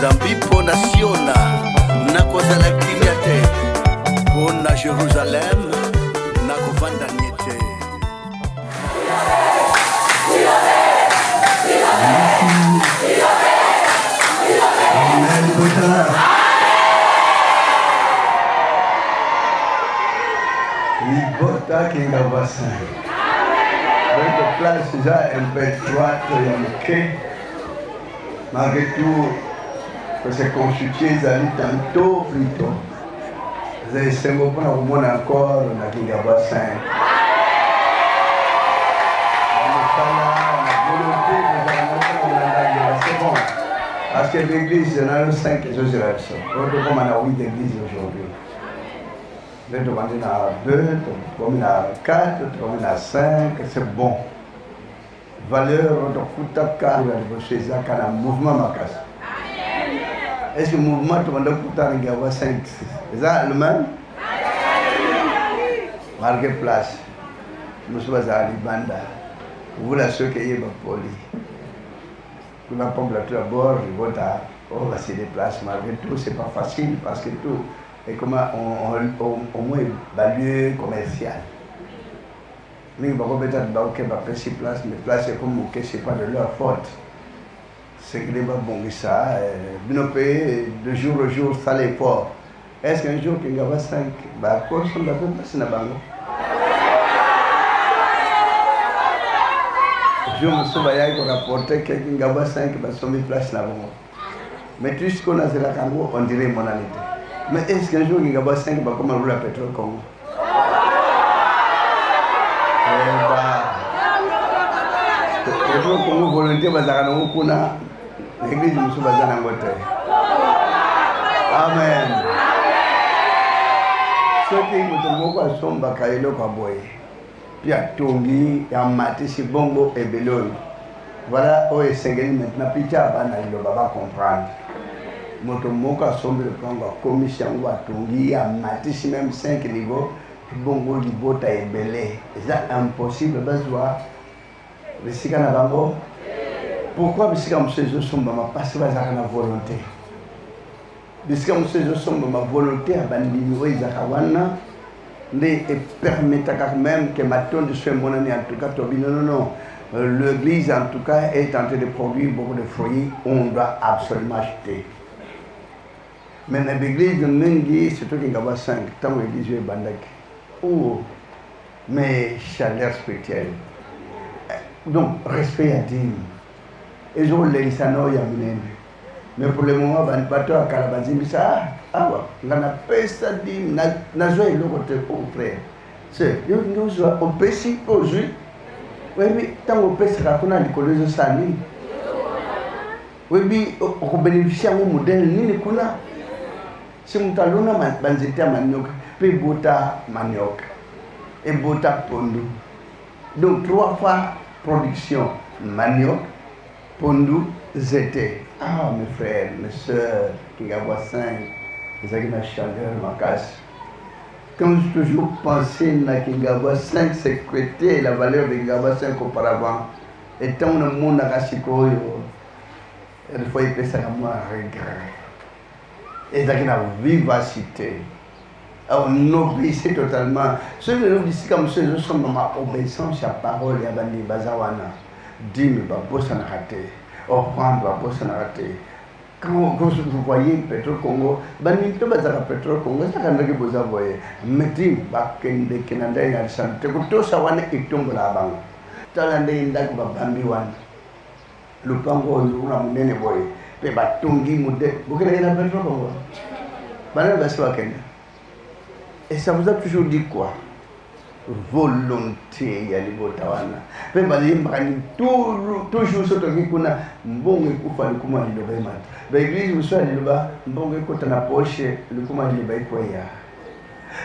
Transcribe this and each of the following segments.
Zambipo nasiona nakozala kimia te mpona Jérusalem nakovanda niete. Libota Kingabasa. Votre place déjà un peu étroite et malgré tout, que c'est constitué tantôt plutôt. C'est un mot pour nous encore dans Kingabasa. C'est bon. Parce que l'église, il y en a 5 résurrections. Comme on a 8 églises aujourd'hui. Comme on a 2, comme on a 4, comme on a 5, c'est bon. Valeur de Koutaka, c'est un mouvement macasse. Est-ce que le mouvement de Koutaka est 5? C'est ça le même? Marquez place. Nous sommes à Libanda. Vous la ceux qui est poli. Pour la pompe d'abord, on va se déplacer. Malgré tout, c'est pas facile parce que tout est comme au moins lieu commercial. Mais on va peut-être pas ces places, mais place c'est comme que c'est pas de leur faute. C'est que les gens bon ça, nous payer de jour au jour, ça l'effort. Est-ce qu'un jour qu'il y a 5, bah quoi sont la bonne place na bango? Je me souviens qu'on rapportait quelqu'un qui a 5 places là-bas. Mais tout ce qu'on a, c'est la Congo, on dirait monalité. Mais est-ce qu'un jour, il y a 5 va comment rouler le pétrole Congo? Le pétrole Congo, volonté, va s'arrêter au Kuna. L'église de Moussou va s'arrêter. Amen. Ce qui nous dit, somba kailo kaboye. Puis à Tongi, et à Matisse, Bongo et Belon. Voilà où est Sengeli maintenant. Puis à Bana, il va comprendre. Motomoka sombre le Congo, commission à Tongi, à Matisse, même 5 niveaux. Bongo, Libota et Belé. C'est impossible, besoin. Le Sikana Bango. Pourquoi parce que M. Somba m'a passé à volonté? Parce que M. Somba ma volonté à Bandini, Zakawana. Et permettre quand même que maintenant de ce mon année en tout cas, non. L'église en tout cas est en train de produire beaucoup de fruits, on doit absolument acheter. Mais l'église de Nengi, c'est tout qui a 5, tant que l'église est bandek. Oh, mais chaleur spirituelle. Donc, respect à Dieu. Et je vous l'ai dit, ça n'a pas été. Mais pour le moment, on va à Kalabazim, ça, ah ouais, on a fait ça, on a joué le côté au frère. C'est, on peut si aujourd'hui, oui, mais tant qu'on peut se raconter à l'école de Sani, oui, mais on bénéficie de mon modèle, ni le kuna. Si on a l'on a banzité à manioc, puis bota manioc, et bota pondu. Donc 3 fois production manioc, pondu, zété. Ah, mes frères, mes soeurs, qui ont 5, ils ont une chaleur, ma casse. Comme j'ai toujours pensé qu'il y a 5 sécurités, la valeur de Gaba 5 auparavant, et tant le monde a rassicó, il faut y passer à moi regret. Et il y a une vivacité. On obéissait totalement. Ceux qui nous disent comme ceux qui sont dans ma obéissance à la parole, il y a des bazawana. Dis-moi, ça n'a raté. Offrande, ça n'a raté. Quand vous voyez le pétrole Congo, il y a le pétrole Congo, c'est ce que vous voyez. Mais dis, il y a Canada, il y a le santé. Tout ça, il tombe là-bas. Il y a des gens qui ont le Congo, il y a des gens qui ont vous connaissez le pétrole Congo? Et ça vous a toujours dit quoi? Volonté ya libotawana pe balimba toujours soto kikuna mbongo ikufa likuma liloba imata ba église muswa liloba mbongo ikota na poche likuma liloba ikoya.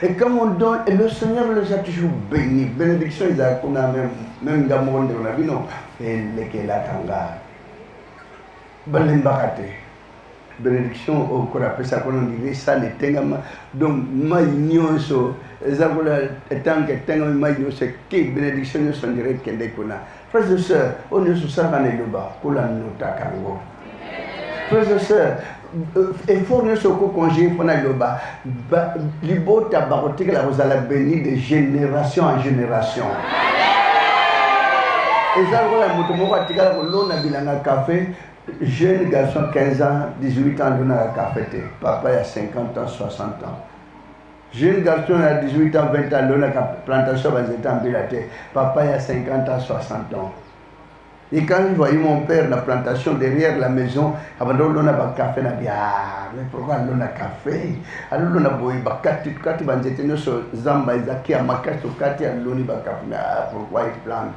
Et comme on donne, et le Seigneur les a toujours bénis, bénédiction ils a kuna même gamonde on a vu non et lekela tanga balimba kate bénédiction au corps après ça qu'on dirait ça les tengama donc maïnyoso ezakula tant que tengama maïnyoso que bénédiction nous sont dirait qu'elle décona frères et sœurs on est sur ça dans les loba pour la nota kango frères et sœurs, effort ne soko congé pour la loba. Libota barotique la rosala béni de génération en génération. Et ça, voilà, motomoko atika la kolona bilanga café. Jeune garçon 15 ans, 18 ans, donne un café. Papa il a 50 ans, 60 ans. Jeune garçon à 18 ans, 20 ans, donne une plantation en bilaté. Papa il a 50 ans, 60 ans. Et quand je voyais mon père dans la plantation derrière la maison, il a dit un café, il a dit mais pourquoi il a un café? Alors il a dit quand il a dit Zamba, il a dit pourquoi il plante?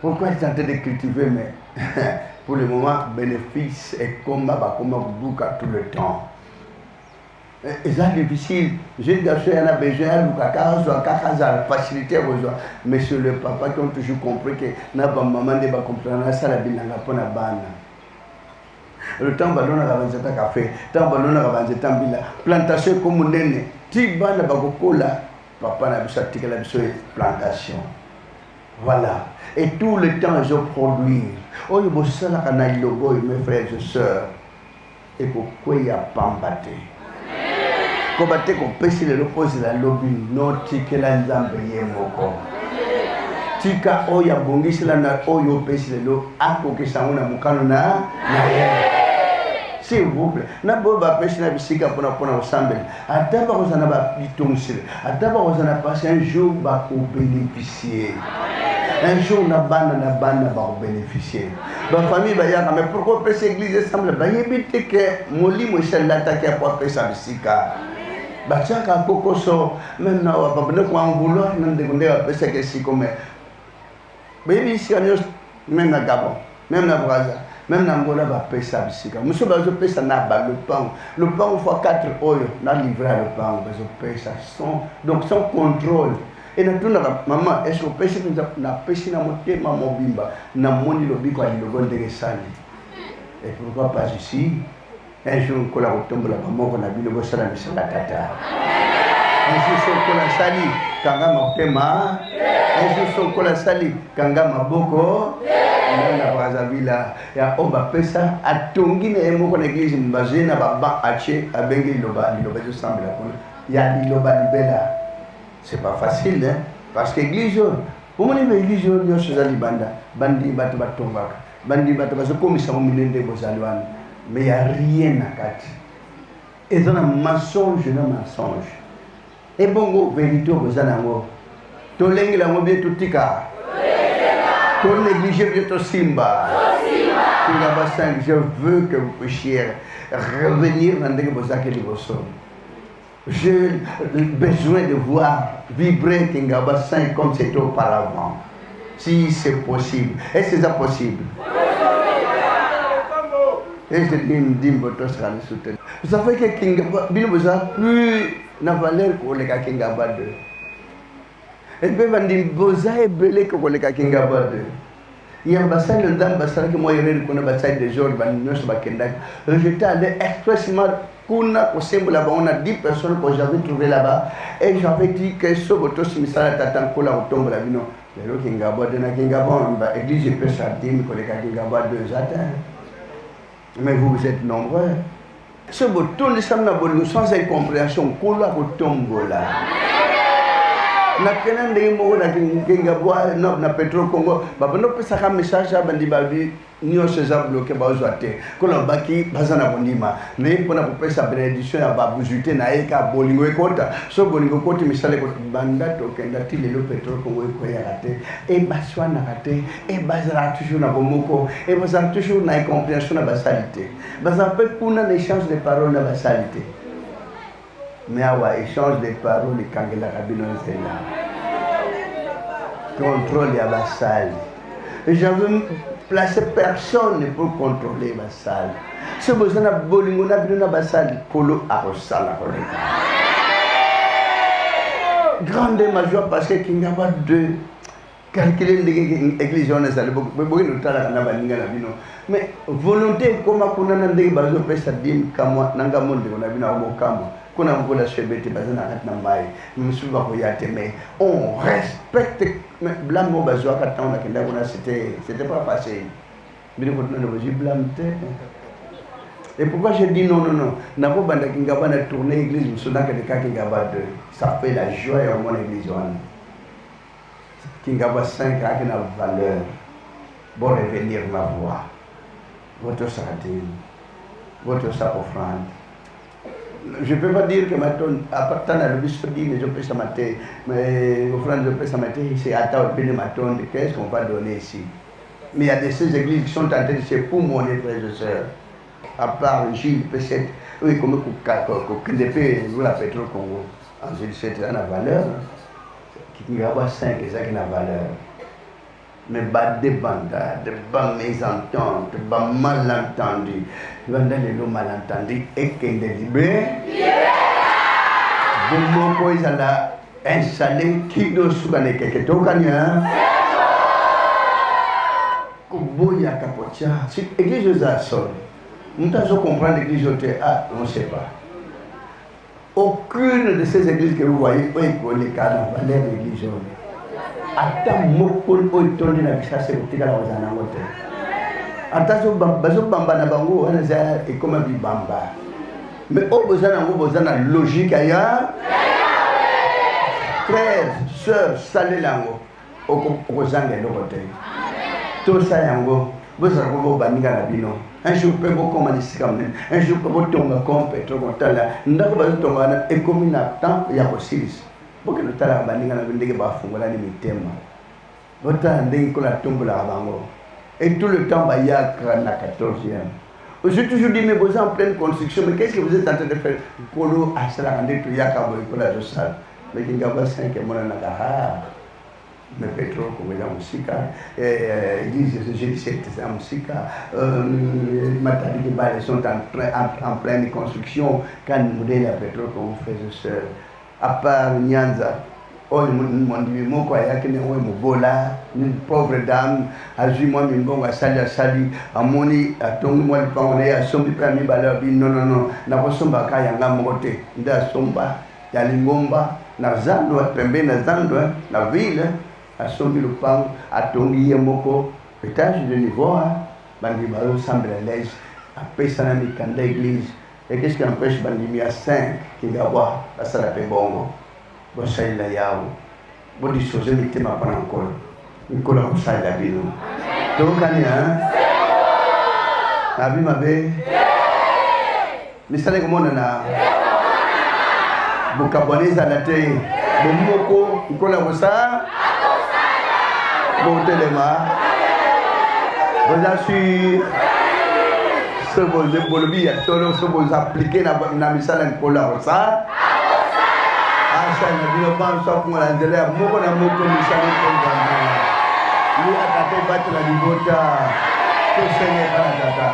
Pourquoi il est en train de cultiver? Mais pour le moment, bénéfice et combat, comme tout le temps. Et c'est difficile. Jeune garçon, il a besoin de faciliter besoin. Mais c'est le papa qui ont toujours compris que maman ne va pas comprendre ça, la bille n'a pas de banane. Le temps ballon a avancé à café, le temps ballon a avancé à bila. Plantation comme on est, Tiba n'a pas cola, papa n'a pas de la plantation. Voilà. Et tout le temps, je produis. Oh, il y a ça là, mes frères et sœurs. Et pourquoi il n'y a pas battu? Kobate ko pesi le lopozi la lobby no tikela nzambe ye moko tika oya bongisi la na oyo pesi le lo ako ke sangona mukano na ye s'il vous plaît na boba pesi na bisika pona osambela ataba kozana ba bitonsile ataba kozana passer un jour ba ko bénéficier. Un jour, on a bénéficié. Ma famille va y avoir, mais pourquoi péché l'église semble bien éviter que mon lit, moi, je l'attaque pour péché à Bissika. Bachaka Kokoso, même là, on va pas vouloir, même de péché que si comme. Mais ici, même à Gabon, même à Brazza, même à Angola, va péché à Bissika. Monsieur Bazo péché n'a pas le pain. Le pain, il faut 4 euros, on a livré le pain, Bazo péché. Donc, sans contrôle. Et maman, est-ce que pêche na pêche na moté maman bimba na moni lobi kwa logo de sali. Et pourquoi pas ici? Un jour on la retombe la maman qu'on a vu le boss la mission la tata. Un jour on la sali kanga motema. Un jour on la sali kanga maboko. Na Brazzaville ya oba pesa atongi na emo kwa église mbaze na baba ache abengi loba je semble la kona. Ya loba libela. C'est pas facile, hein? Parce que l'église, vous voyez l'église, il y a des banda, bandi batu batombaka, bandi batu bazokomisa au milieu de bozalwan, mais il n'y a rien à quatre. Et dans un mensonge, Et bon, vérité bozanango. To lengi la mobile tout tika. To négliger bientôt simba. Je veux que vous puissiez revenir dans des bozake de bosso. J'ai besoin de voir vibrer Kingaba 5 comme c'était auparavant. Si c'est possible. Est-ce que c'est possible? Et je dis, vous savez que Kingaba, plus na valeur que le Kingaba 2. Et puis, on dit, vous avez belé que le Kingaba 2. Il y a un bassin de dame, bassin que moi, il y a un bassin de jour, j'étais allé expressément. On a 10 personnes que j'avais trouvées là-bas et j'avais dit que ce voto si misala tatanko la retombe la vino le Kingaba de na Kingaba église je peux sortir que les Kingaba 2 atteint mais vous êtes nombreux ce voto nous sommes sans incompréhension qu'on la retombe là na kena ndenge moko na Kingaba na Petro Congo babano pesa ka message ya bandi babi nyonso eza bloqué bazwa te kola baki baza na bondima mais mpona kopesa bénédiction ya babuzute na ye ka bolingo ekota so bolingo ekoti misala banda tokenda ti lelo Petro Congo ekoyaka te ebaswanaka te ebazala toujours na bomoko ebazala toujours na incompréhension na basali te bazala mpe kuna na échange de parole na basali te mais awa échange de parole ekangelaka bino nzela contrôle ya basali et j'avais placé personne pour contrôler ma salle. Si vous avez bolingo na bino na basali polo a osala koleka. Grande ma joie parce que Kingaba 2 calculer l'église on est allé beaucoup nous tala na baninga na bino. Mais volonté comme kuna na ndenge bazo pesa dim kama nanga monde na bino obokamo. Kuna mkola shebete bazana katna mai. Msuba ko yate mais on respecte blâme bazo akata on akenda kuna c'était pas facile. Bino ko tuna bozi blâme te. Et pourquoi j'ai dit non, non, non? Nako banda kingaba na tourner l'église, musona que de kingaba 2. Ça fait la joie à mon église. Kingaba 5 a une valeur. Bon revenir ma voix. Votre sardine, votre offrande. Je ne peux pas dire que maintenant, à partir de la je peux ça mater, mais offrande je peux ça mater, c'est à ta de maton, qu'est-ce qu'on va donner ici? Mais il y a de ces églises qui sont en train de se pour mon frères et sœurs. À part Gilles, peut-être, oui, comme vous la pétrole Congo. En Gilles, c'est la valeur. Qui n'y a pas 5, c'est ça qui a valeur. Mais des bandades, des mésententes, des malentendus. Il y a des malentendus et qui sont libérés. Vous ils ont installé qui nous souvient quelque chose. Kuboya Kapotia, si l'église a sonné, nous devons comprendre l'église, on ne sait pas. Aucune de ces églises que vous voyez, vous connaissez les carnavals de l'église. Ata mokol oitondi na kisasa kutika na wazana wote. Ata so bamba na bango wana za ekoma bibamba. Mais au bozana logique aya. Frères, sœurs, salé lango. Okozanga lokote. Tout ça yango. Bozana ko baninga na bino. Un jour peut vous commander comme un jour peut vous tomber comme pétrole comme tel. Ndako bazo tomba na ekomi na temps ya kosilis. Porque nous avons bandé dans le bafungola ni mitema. Votre andé ko la tombe la bango. Et tout le temps il y a la 14e. J'ai toujours dit mais vous êtes en pleine construction, mais qu'est-ce que vous êtes en train de faire pour nous acheter la andé tout ya ka boy ko la josal. Mais il y a pas 5 mois na ka. Mais pétrole comme la musique ils disent je dis c'est la musique matériaux qui balles sont en pleine construction quand modèle la pétrole comme fait ce à part Nyanza, oh mon Dieu, mon quoi, il y a qui n'est pas une pauvre dame, a joué moi une bonne à sali, à moni, à ton moi le pain, on est à sombi prami baleur, non, non, non, n'a pas somba kaya nga mote, nda somba, ya lingomba, na zando, pembe na zando, na ville, à sombi le pain, à tongi moko, étage de niveau, bandi balo semble à l'aise, à Pessana Mikanda église. Et qu'est-ce qui empêche Bandimi à 5 qui gawa la salle de bongo? Bon, ça il a yao. Bon, des choses, mais tu m'as pas encore. Une colonne comme ça, il a vu nous. Donc, on est hein? La vie m'a bé. Mais ça, les comment on a? Bon, cabonés à la télé. Bon, moko, une colonne comme ça. Bon, téléma. Bon, là-dessus. Se bolbi ya tolo se bol appliquer na misala nkola rosa asa na bino ban so ko la ndele moko na moko misala ko ngana ni atate batu na libota ko senye bana tata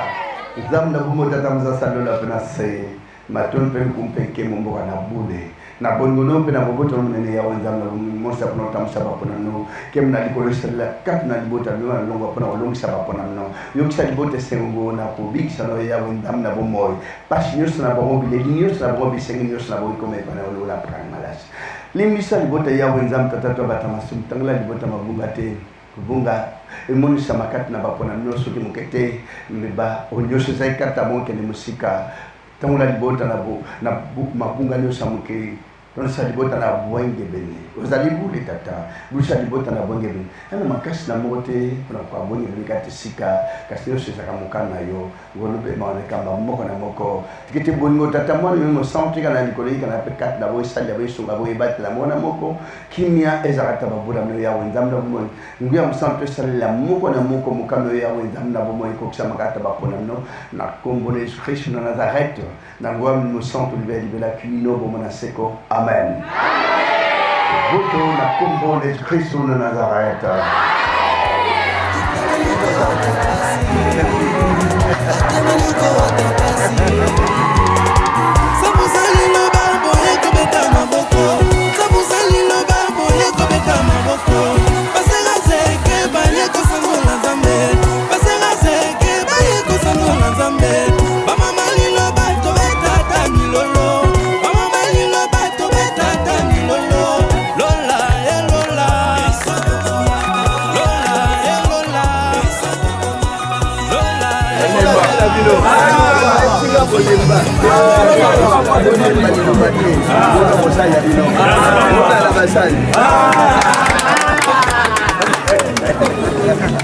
zamna bumo tata mza salola pena se maton pe kumpeke mombo na bule na bongono pe na boboto mnene ya wanzamna mosa pona tamsa bapona no kem na likolo sala kat na libota no na longo pona longo saba pona no yo kisa libote sengo na public sano ya wanzamna bomoy pas nyos na bomo bi nyos na bomo bi sengi nyos na bomo kome pana wala prang malas limisa libota ya wanzam tata to batamasum tangla libota mabunga te kubunga emoni samakat na bapona no soki mukete mbeba onyoso sai kata mo kele musika tangula libota na mabunga nyo samuke don sa libota na bwenge bene ozali bule tata bulisa libota na bwenge bene ana makasi na mote kuna kwa bwenge bene kati sika kasi yo sesa kamukana yo ngolo be ma kamba moko na moko tikiti bongo tata mwana yo santi kana likoli kana pe kat na boy sali boy sunga boy bat la mona moko kimia ezakata babura no ya wenzamna bomo nguya msanto sali la moko na moko mukano ya wenzamna bomo iko kusama kata bapona no na kombo Yesu Kristo na Nazareth na ngwa msanto libela kulino bomo na seko amen. Voto na kombo Yesu Kristo na Nazareth. Lola, Thank you.